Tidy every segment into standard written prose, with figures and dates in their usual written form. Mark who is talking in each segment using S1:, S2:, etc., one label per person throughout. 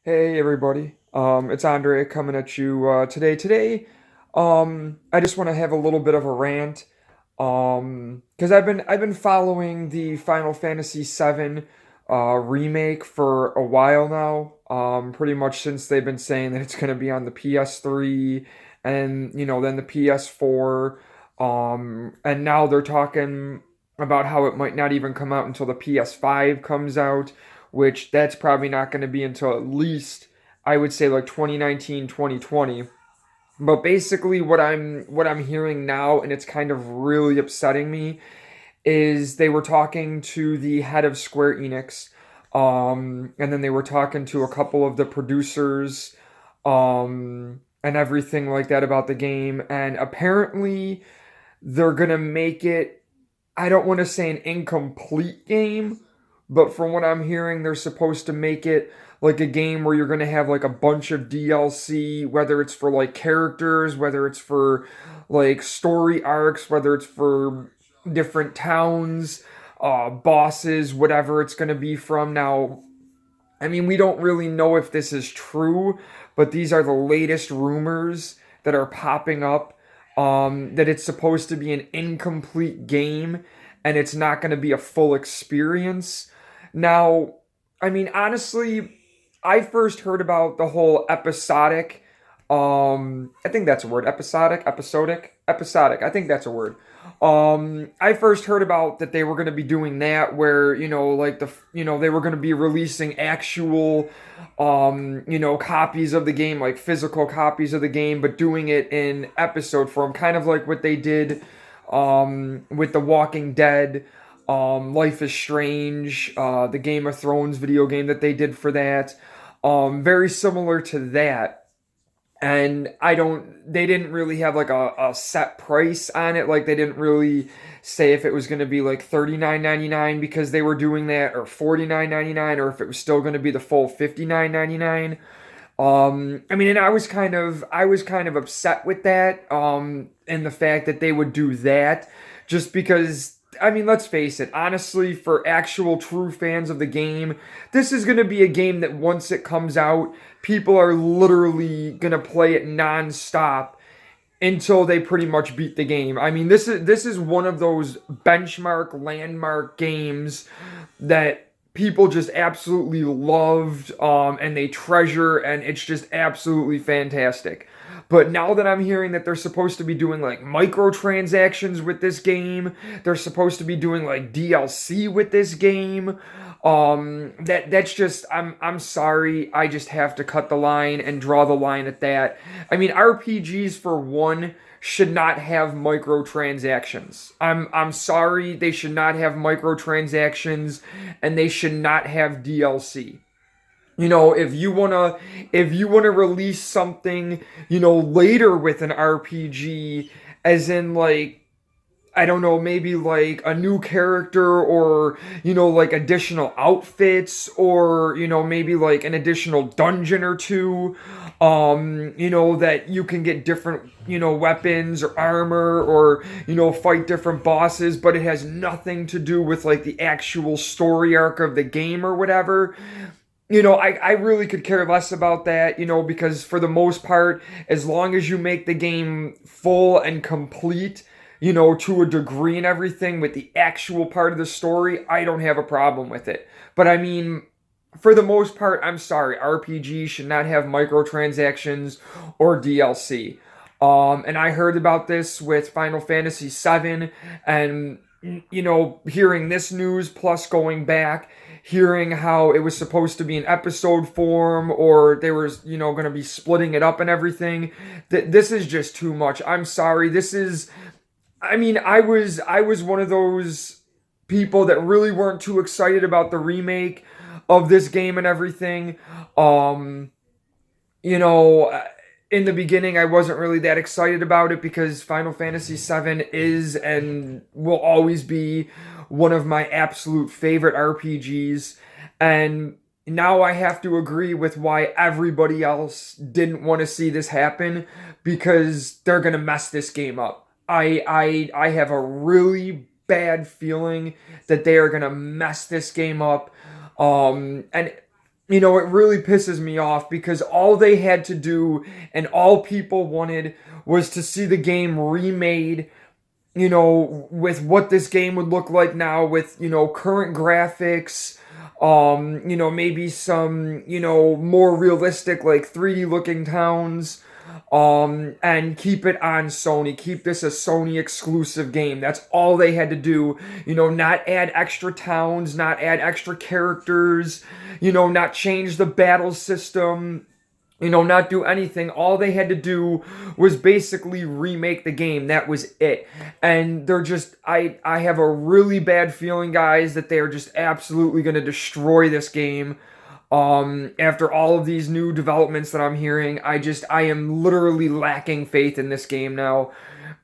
S1: Hey everybody, it's Andre coming at you today. I just want to have a little bit of a rant, because I've been following the Final Fantasy VII remake for a while now. Pretty much since they've been saying that it's going to be on the PS3 and then the PS4, and now they're talking about how it might not even come out until the PS5 comes out, which that's probably not going to be until at least I would say like 2019, 2020. But basically what I'm hearing now, and it's kind of really upsetting me, is they were talking to the head of Square Enix, and then they were talking to a couple of the producers, and everything like that about the game, and apparently they're gonna make it, I don't want to say an incomplete game, but from what I'm hearing, they're supposed to make it like a game where you're going to have like a bunch of DLC, whether it's for like characters, whether it's for like story arcs, whether it's for different towns, bosses, whatever it's going to be from. Now, I mean, we don't really know if this is true, but these are the latest rumors that are popping up, that it's supposed to be an incomplete game and it's not going to be a full experience. Now, I mean, honestly, I first heard about the whole episodic, I think that's a word, episodic, I think that's a word. I first heard about that they were going to be doing that where, like they were going to be releasing actual, copies of the game, like physical copies of the game, but doing it in episode form, kind of like what they did, with The Walking Dead, Life is Strange, the Game of Thrones video game that they did for that. Very similar to that. And they didn't really have like a set price on it. Like they didn't really say if it was going to be like $39.99 because they were doing that, or $49.99, or if it was still going to be the full $59.99. I mean, and I was kind of upset with that, and the fact that they would do that, just because, I mean, let's face it, honestly, for actual true fans of the game, this is going to be a game that once it comes out, people are literally going to play it nonstop until they pretty much beat the game. I mean, this is one of those benchmark landmark games that people just absolutely loved, and they treasure, and it's just absolutely fantastic. But now that I'm hearing that they're supposed to be doing like microtransactions with this game, they're supposed to be doing like DLC with this game. That's just, I'm sorry, I just have to cut the line and draw the line at that. I mean, RPGs for one should not have microtransactions. I'm sorry, they should not have microtransactions, and they should not have DLC. If you wanna release something, later with an RPG, as in like, I don't know, maybe like a new character, or, like additional outfits, or, maybe like an additional dungeon or two, that you can get different, weapons or armor, or, fight different bosses, but it has nothing to do with like the actual story arc of the game or whatever. I really could care less about that, because for the most part, as long as you make the game full and complete, to a degree and everything with the actual part of the story, I don't have a problem with it. But I mean, for the most part, I'm sorry, RPGs should not have microtransactions or DLC. And I heard about this with Final Fantasy VII, and hearing this news, plus going back, hearing how it was supposed to be in episode form, or they were, going to be splitting it up and everything. This is just too much. I'm sorry. I mean, I was one of those people that really weren't too excited about the remake of this game and everything. Um, you know, in the beginning, I wasn't really that excited about it because Final Fantasy VII is and will always be one of my absolute favorite RPGs. And now I have to agree with why everybody else didn't want to see this happen, because they're going to mess this game up. I have a really bad feeling that they are going to mess this game up. And it really pisses me off because all they had to do and all people wanted was to see the game remade, with what this game would look like now with, current graphics, maybe some, more realistic, like 3D looking towns, and keep it on Sony. Keep this a Sony exclusive game. That's all they had to do. Not add extra towns, not add extra characters, not change the battle system, not do anything. All they had to do was basically remake the game. That was it. And they're just, I have a really bad feeling, guys, that they are just absolutely going to destroy this game. After all of these new developments that I'm hearing, I am literally lacking faith in this game now.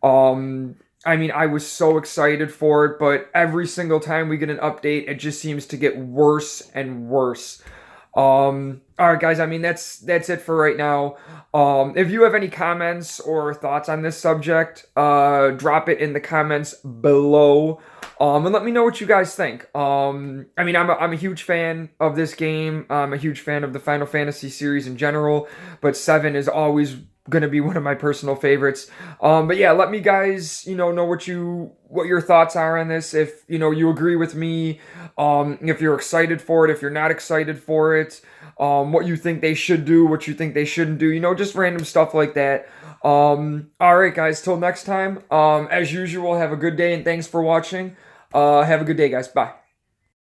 S1: I mean, I was so excited for it, but every single time we get an update, it just seems to get worse and worse. All right, guys. I mean, that's it for right now. If you have any comments or thoughts on this subject, drop it in the comments below. And let me know what you guys think. I mean, I'm a huge fan of this game. I'm a huge fan of the Final Fantasy series in general, but 7 is always gonna be one of my personal favorites. But yeah, let me guys, know what your thoughts are on this. If you agree with me, if you're excited for it, if you're not excited for it, what you think they should do, what you think they shouldn't do, just random stuff like that. All right, guys, till next time. As usual, have a good day and thanks for watching. Have a good day, guys. Bye.